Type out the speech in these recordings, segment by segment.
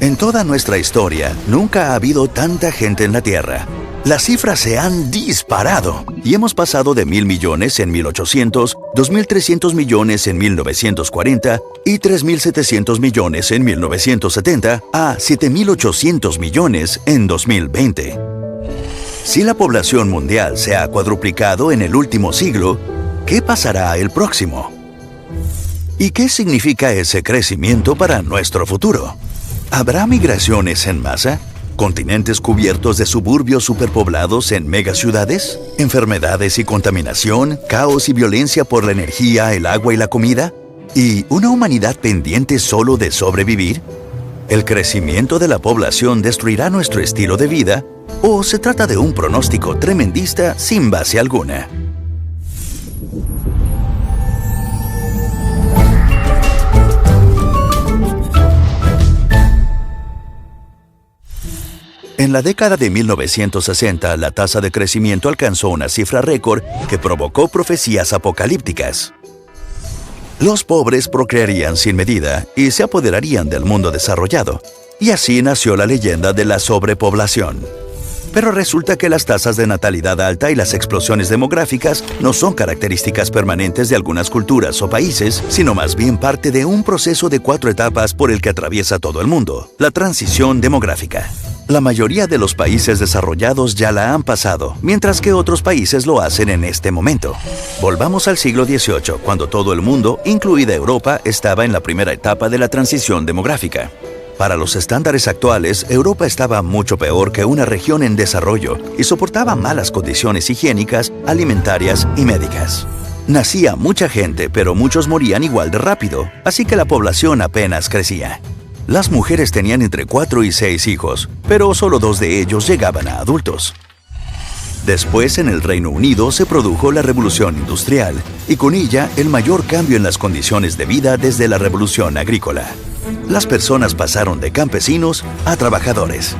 En toda nuestra historia, nunca ha habido tanta gente en la Tierra. Las cifras se han disparado y hemos pasado de 1.000 millones en 1800, 2.300 millones en 1940 y 3.700 millones en 1970 a 7.800 millones en 2020. Si la población mundial se ha cuadruplicado en el último siglo, ¿qué pasará el próximo? ¿Y qué significa ese crecimiento para nuestro futuro? ¿Habrá migraciones en masa? ¿Continentes cubiertos de suburbios superpoblados en megaciudades? ¿Enfermedades y contaminación? ¿Caos y violencia por la energía, el agua y la comida? ¿Y una humanidad pendiente solo de sobrevivir? ¿El crecimiento de la población destruirá nuestro estilo de vida? ¿O se trata de un pronóstico tremendista sin base alguna? En la década de 1960, la tasa de crecimiento alcanzó una cifra récord que provocó profecías apocalípticas. Los pobres procrearían sin medida y se apoderarían del mundo desarrollado, y así nació la leyenda de la sobrepoblación. Pero resulta que las tasas de natalidad alta y las explosiones demográficas no son características permanentes de algunas culturas o países, sino más bien parte de un proceso de 4 etapas por el que atraviesa todo el mundo: la transición demográfica. La mayoría de los países desarrollados ya la han pasado, mientras que otros países lo hacen en este momento. Volvamos al siglo XVIII, cuando todo el mundo, incluida Europa, estaba en la primera etapa de la transición demográfica. Para los estándares actuales, Europa estaba mucho peor que una región en desarrollo y soportaba malas condiciones higiénicas, alimentarias y médicas. Nacía mucha gente, pero muchos morían igual de rápido, así que la población apenas crecía. Las mujeres tenían entre 4 y 6 hijos, pero solo 2 de ellos llegaban a adultos. Después, en el Reino Unido, se produjo la Revolución Industrial, y con ella el mayor cambio en las condiciones de vida desde la Revolución Agrícola. Las personas pasaron de campesinos a trabajadores.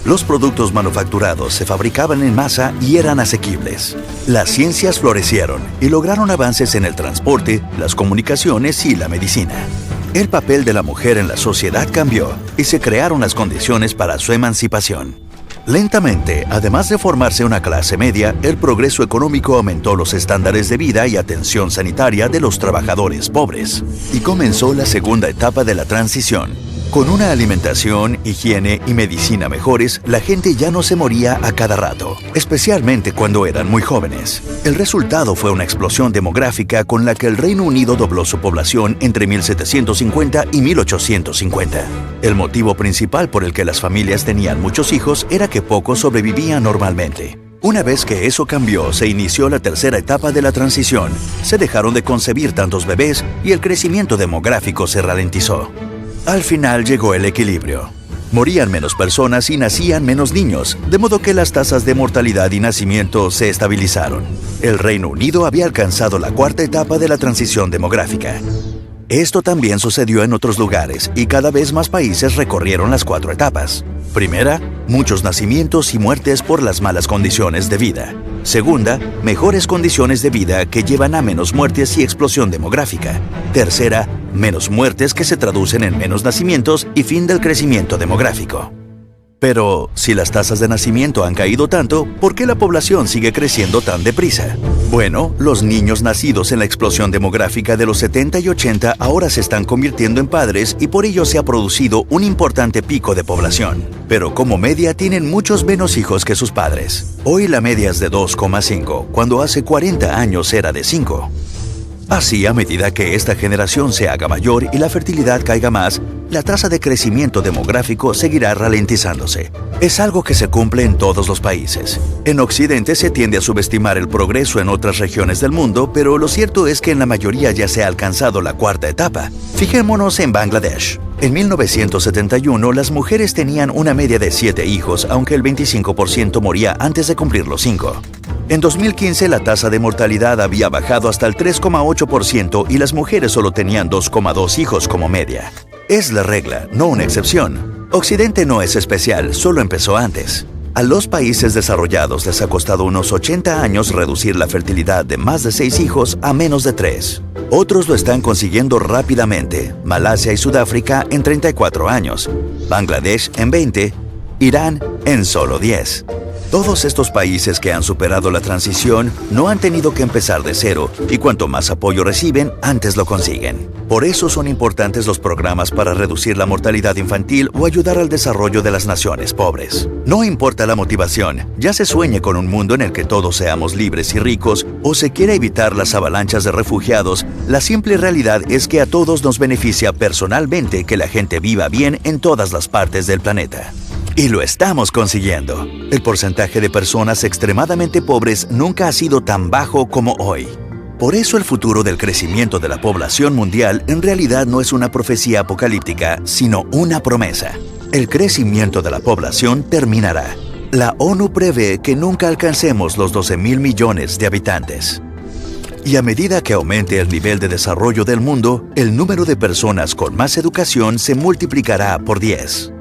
Los productos manufacturados se fabricaban en masa y eran asequibles. Las ciencias florecieron y lograron avances en el transporte, las comunicaciones y la medicina. El papel de la mujer en la sociedad cambió y se crearon las condiciones para su emancipación. Lentamente, además de formarse una clase media, el progreso económico aumentó los estándares de vida y atención sanitaria de los trabajadores pobres. Y comenzó la segunda etapa de la transición. Con una alimentación, higiene y medicina mejores, la gente ya no se moría a cada rato, especialmente cuando eran muy jóvenes. El resultado fue una explosión demográfica con la que el Reino Unido dobló su población entre 1750 y 1850. El motivo principal por el que las familias tenían muchos hijos era que pocos sobrevivían normalmente. Una vez que eso cambió, se inició la tercera etapa de la transición. Se dejaron de concebir tantos bebés y el crecimiento demográfico se ralentizó. Al final llegó el equilibrio. Morían menos personas y nacían menos niños, de modo que las tasas de mortalidad y nacimiento se estabilizaron. El Reino Unido había alcanzado la cuarta etapa de la transición demográfica. Esto también sucedió en otros lugares y cada vez más países recorrieron las 4 etapas. Primera, muchos nacimientos y muertes por las malas condiciones de vida. Segunda, mejores condiciones de vida que llevan a menos muertes y explosión demográfica. Tercera, menos muertes que se traducen en menos nacimientos y fin del crecimiento demográfico. Pero, si las tasas de nacimiento han caído tanto, ¿por qué la población sigue creciendo tan deprisa? Bueno, los niños nacidos en la explosión demográfica de los 70 y 80 ahora se están convirtiendo en padres y por ello se ha producido un importante pico de población. Pero como media tienen muchos menos hijos que sus padres. Hoy la media es de 2,5, cuando hace 40 años era de 5. Así, a medida que esta generación se haga mayor y la fertilidad caiga más, la tasa de crecimiento demográfico seguirá ralentizándose. Es algo que se cumple en todos los países. En Occidente se tiende a subestimar el progreso en otras regiones del mundo, pero lo cierto es que en la mayoría ya se ha alcanzado la cuarta etapa. Fijémonos en Bangladesh. En 1971, las mujeres tenían una media de 7 hijos, aunque el 25% moría antes de cumplir los 5. En 2015, la tasa de mortalidad había bajado hasta el 3,8% y las mujeres solo tenían 2,2 hijos como media. Es la regla, no una excepción. Occidente no es especial, solo empezó antes. A los países desarrollados les ha costado unos 80 años reducir la fertilidad de más de 6 hijos a menos de 3. Otros lo están consiguiendo rápidamente, Malasia y Sudáfrica en 34 años, Bangladesh en 20, Irán en solo 10. Todos estos países que han superado la transición no han tenido que empezar de cero y cuanto más apoyo reciben, antes lo consiguen. Por eso son importantes los programas para reducir la mortalidad infantil o ayudar al desarrollo de las naciones pobres. No importa la motivación, ya se sueñe con un mundo en el que todos seamos libres y ricos o se quiera evitar las avalanchas de refugiados, la simple realidad es que a todos nos beneficia personalmente que la gente viva bien en todas las partes del planeta. Y lo estamos consiguiendo. El porcentaje de personas extremadamente pobres nunca ha sido tan bajo como hoy. Por eso el futuro del crecimiento de la población mundial en realidad no es una profecía apocalíptica, sino una promesa. El crecimiento de la población terminará. La ONU prevé que nunca alcancemos los 12,000 millones de habitantes. Y a medida que aumente el nivel de desarrollo del mundo, el número de personas con más educación se multiplicará por 10.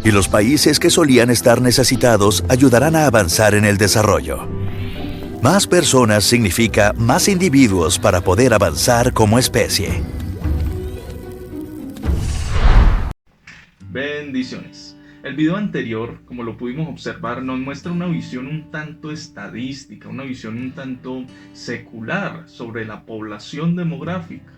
Y los países que solían estar necesitados ayudarán a avanzar en el desarrollo. Más personas significa más individuos para poder avanzar como especie. Bendiciones. El video anterior, como lo pudimos observar, nos muestra una visión un tanto estadística, una visión un tanto secular sobre la población demográfica.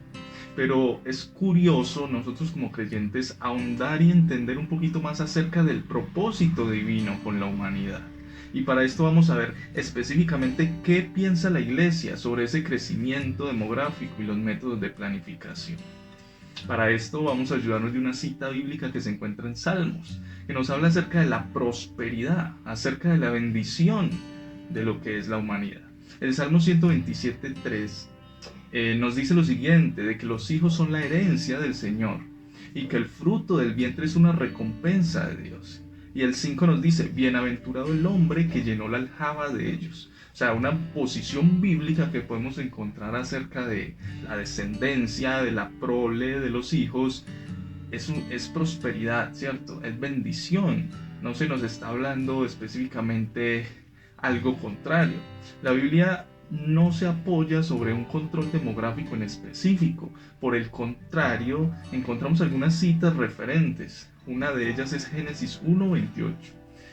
Pero es curioso nosotros como creyentes ahondar y entender un poquito más acerca del propósito divino con la humanidad. Y para esto vamos a ver específicamente qué piensa la Iglesia sobre ese crecimiento demográfico y los métodos de planificación. Para esto vamos a ayudarnos de una cita bíblica que se encuentra en Salmos, que nos habla acerca de la prosperidad, acerca de la bendición de lo que es la humanidad. El Salmo 127:3 nos dice lo siguiente, de que los hijos son la herencia del Señor y que el fruto del vientre es una recompensa de Dios. Y el 5 nos dice, bienaventurado el hombre que llenó la aljaba de ellos. O sea, una posición bíblica que podemos encontrar acerca de la descendencia, de la prole, de los hijos, es prosperidad, ¿cierto? Es bendición. No se nos está hablando específicamente algo contrario. La Biblia no se apoya sobre un control demográfico en específico. Por el contrario, encontramos algunas citas referentes. Una de ellas es Génesis 1:28,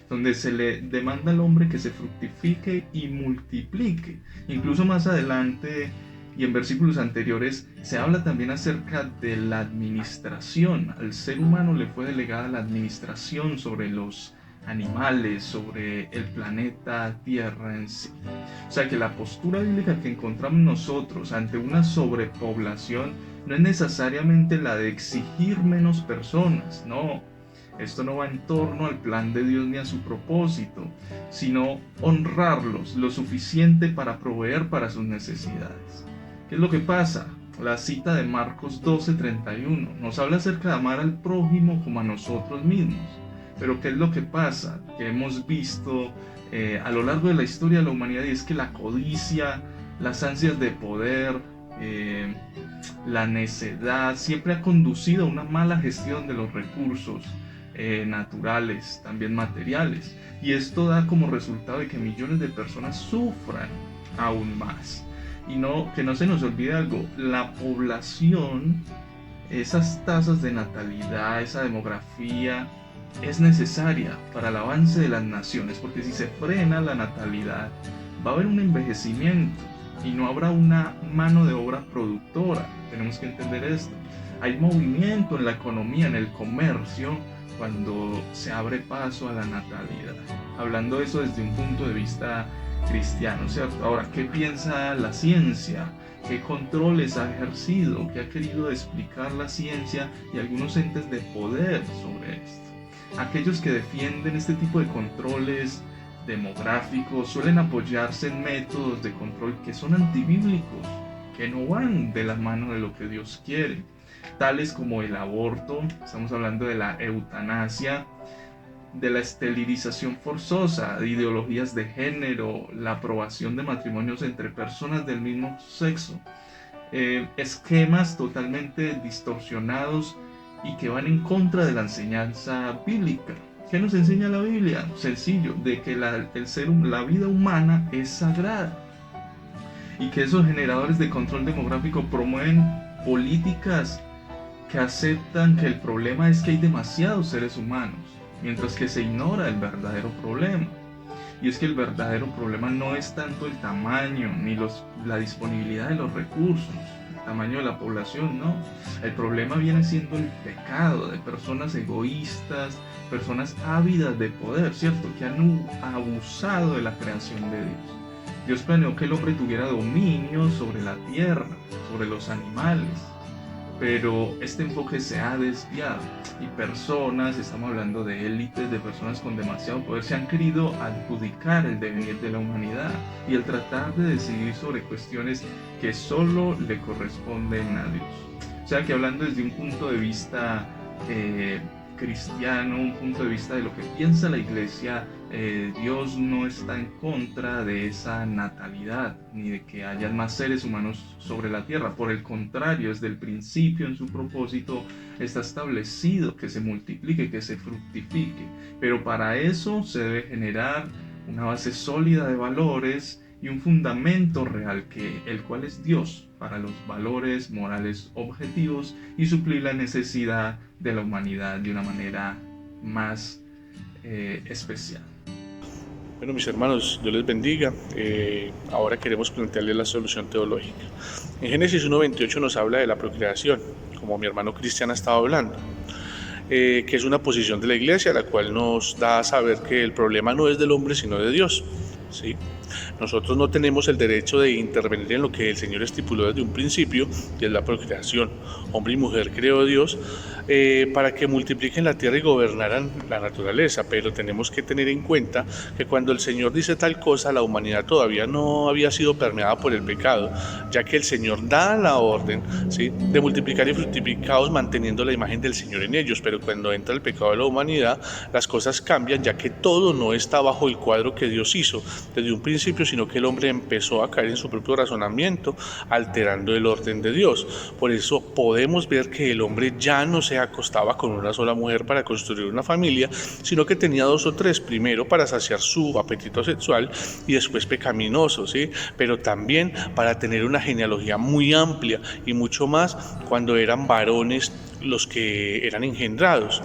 donde se le demanda al hombre que se fructifique y multiplique. Incluso más adelante y en versículos anteriores se habla también acerca de la administración. Al ser humano le fue delegada la administración sobre los animales, sobre el planeta Tierra en sí. O sea que la postura bíblica que encontramos nosotros ante una sobrepoblación no es necesariamente la de exigir menos personas, no. Esto no va en torno al plan de Dios ni a su propósito, sino honrarlos lo suficiente para proveer para sus necesidades. ¿Qué es lo que pasa? La cita de Marcos 12:31 nos habla acerca de amar al prójimo como a nosotros mismos. Pero ¿qué es lo que pasa? Que hemos visto a lo largo de la historia de la humanidad, y es que la codicia, las ansias de poder, la necedad, siempre ha conducido a una mala gestión de los recursos naturales, también materiales. Y esto da como resultado de que millones de personas sufran aún más. Y que no se nos olvide algo, la población, esas tasas de natalidad, esa demografía, es necesaria para el avance de las naciones, porque si se frena la natalidad, va a haber un envejecimiento y no habrá una mano de obra productora. Tenemos que entender esto. Hay movimiento en la economía, en el comercio, cuando se abre paso a la natalidad. Hablando de eso desde un punto de vista cristiano, ¿cierto? Ahora, ¿qué piensa la ciencia? ¿Qué controles ha ejercido? ¿Qué ha querido explicar la ciencia y algunos entes de poder sobre esto? Aquellos que defienden este tipo de controles demográficos suelen apoyarse en métodos de control que son antibíblicos, que no van de la mano de lo que Dios quiere, tales como el aborto, estamos hablando de la eutanasia, de la esterilización forzosa, de ideologías de género, la aprobación de matrimonios entre personas del mismo sexo, esquemas totalmente distorsionados y que van en contra de la enseñanza bíblica, ¿Qué nos enseña la Biblia? Sencillo, de que la vida humana es sagrada y que esos generadores de control demográfico promueven políticas que aceptan que el problema es que hay demasiados seres humanos, mientras que se ignora el verdadero problema. Y es que el verdadero problema no es tanto el tamaño ni la disponibilidad de los recursos, el tamaño de la población, no. El problema viene siendo el pecado de personas egoístas, personas ávidas de poder, ¿cierto? Que han abusado de la creación de Dios. Dios planeó que el hombre tuviera dominio sobre la tierra, sobre los animales, pero este enfoque se ha desviado y personas, estamos hablando de élites, de personas con demasiado poder, se han querido adjudicar el devenir de la humanidad y el tratar de decidir sobre cuestiones que solo le corresponden a Dios. O sea que hablando desde un punto de vista cristiano, un punto de vista de lo que piensa la Iglesia, Dios no está en contra de esa natalidad ni de que haya más seres humanos sobre la tierra. Por el contrario, desde el principio en su propósito está establecido que se multiplique, que se fructifique, pero para eso se debe generar una base sólida de valores y un fundamento real, el cual es Dios, para los valores morales objetivos y suplir la necesidad de la humanidad de una manera más especial. Bueno, mis hermanos, Dios les bendiga. Ahora queremos plantearles la solución teológica. En Génesis 1:28 nos habla de la procreación, como mi hermano Cristian ha estado hablando, que es una posición de la Iglesia, la cual nos da a saber que el problema no es del hombre, sino de Dios. ¿Sí? Nosotros no tenemos el derecho de intervenir en lo que el Señor estipuló desde un principio, y es la procreación. Hombre y mujer creó Dios para que multipliquen la tierra y gobernaran la naturaleza, pero tenemos que tener en cuenta que cuando el Señor dice tal cosa, la humanidad todavía no había sido permeada por el pecado, ya que el Señor da la orden, ¿sí?, de multiplicar y fructificados manteniendo la imagen del Señor en ellos, pero cuando entra el pecado de la humanidad, las cosas cambian, ya que todo no está bajo el cuadro que Dios hizo desde un principio, sino que el hombre empezó a caer en su propio razonamiento, alterando el orden de Dios. Por eso podemos ver que el hombre ya no se acostaba con una sola mujer para construir una familia, sino que tenía 2 o 3, primero para saciar su apetito sexual y después pecaminoso, ¿sí?, pero también para tener una genealogía muy amplia y mucho más cuando eran varones los que eran engendrados.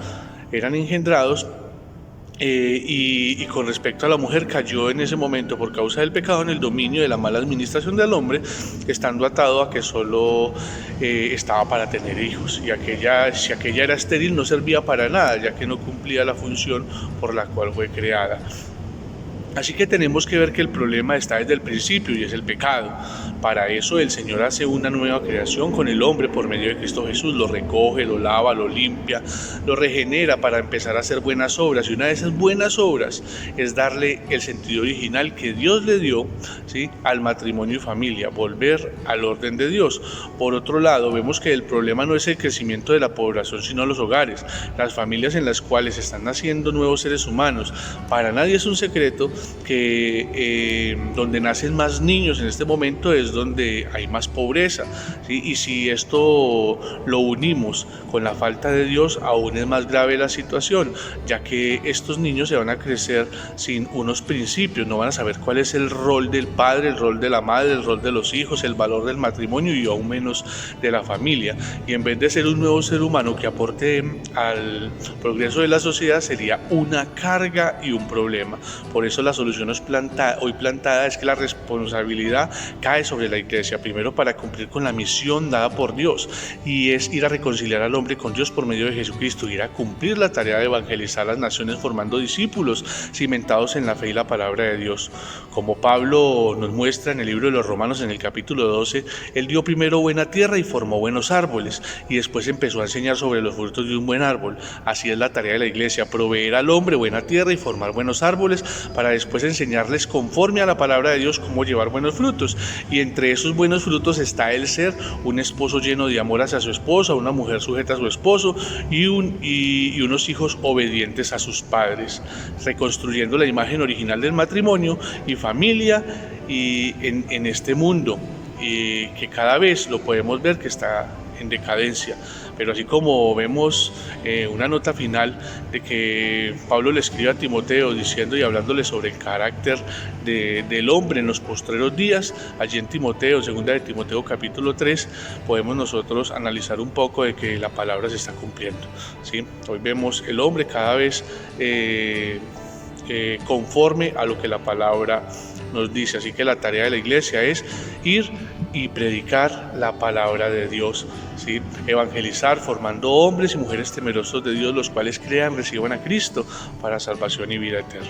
Y con respecto a la mujer, cayó en ese momento por causa del pecado en el dominio de la mala administración del hombre, estando atado a que solo estaba para tener hijos, y si aquella era estéril no servía para nada, ya que no cumplía la función por la cual fue creada. Así que tenemos que ver que el problema está desde el principio y es el pecado. Para eso el Señor hace una nueva creación con el hombre por medio de Cristo Jesús, lo recoge, lo lava, lo limpia, lo regenera para empezar a hacer buenas obras, y una de esas buenas obras es darle el sentido original que Dios le dio, ¿sí?, al matrimonio y familia, volver al orden de Dios. Por otro lado, vemos que el problema no es el crecimiento de la población, sino los hogares, las familias en las cuales están naciendo nuevos seres humanos. Para nadie es un secreto que donde nacen más niños en este momento es donde hay más pobreza, ¿sí? Y si esto lo unimos con la falta de Dios, aún es más grave la situación, ya que estos niños se van a crecer sin unos principios, no van a saber cuál es el rol del padre, el rol de la madre, el rol de los hijos, el valor del matrimonio y aún menos de la familia. Y en vez de ser un nuevo ser humano que aporte al progreso de la sociedad, sería una carga y un problema. Por eso la solución hoy plantada es que la responsabilidad cae sobre la Iglesia, primero para cumplir con la misión dada por Dios, y es ir a reconciliar al hombre con Dios por medio de Jesucristo, ir a cumplir la tarea de evangelizar las naciones formando discípulos cimentados en la fe y la palabra de Dios. Como Pablo nos muestra en el libro de los Romanos en el capítulo 12, él dio primero buena tierra y formó buenos árboles, y después empezó a enseñar sobre los frutos de un buen árbol. Así es la tarea de la Iglesia, proveer al hombre buena tierra y formar buenos árboles, para después enseñarles conforme a la palabra de Dios cómo llevar buenos frutos. Y entre esos buenos frutos está el ser un esposo lleno de amor hacia su esposa, una mujer sujeta a su esposo y unos hijos obedientes a sus padres, reconstruyendo la imagen original del matrimonio y familia y en este mundo, y que cada vez lo podemos ver que está en decadencia. Pero así como vemos una nota final de que Pablo le escribe a Timoteo diciendo y hablándole sobre el carácter del hombre en los postreros días, allí en Timoteo, segunda de Timoteo capítulo 3, podemos nosotros analizar un poco de que la palabra se está cumpliendo, ¿sí? Hoy vemos el hombre cada vez conforme a lo que la palabra nos dice, así que la tarea de la iglesia es ir y predicar la palabra de Dios, ¿sí? Evangelizar formando hombres y mujeres temerosos de Dios, los cuales crean, reciban a Cristo para salvación y vida eterna.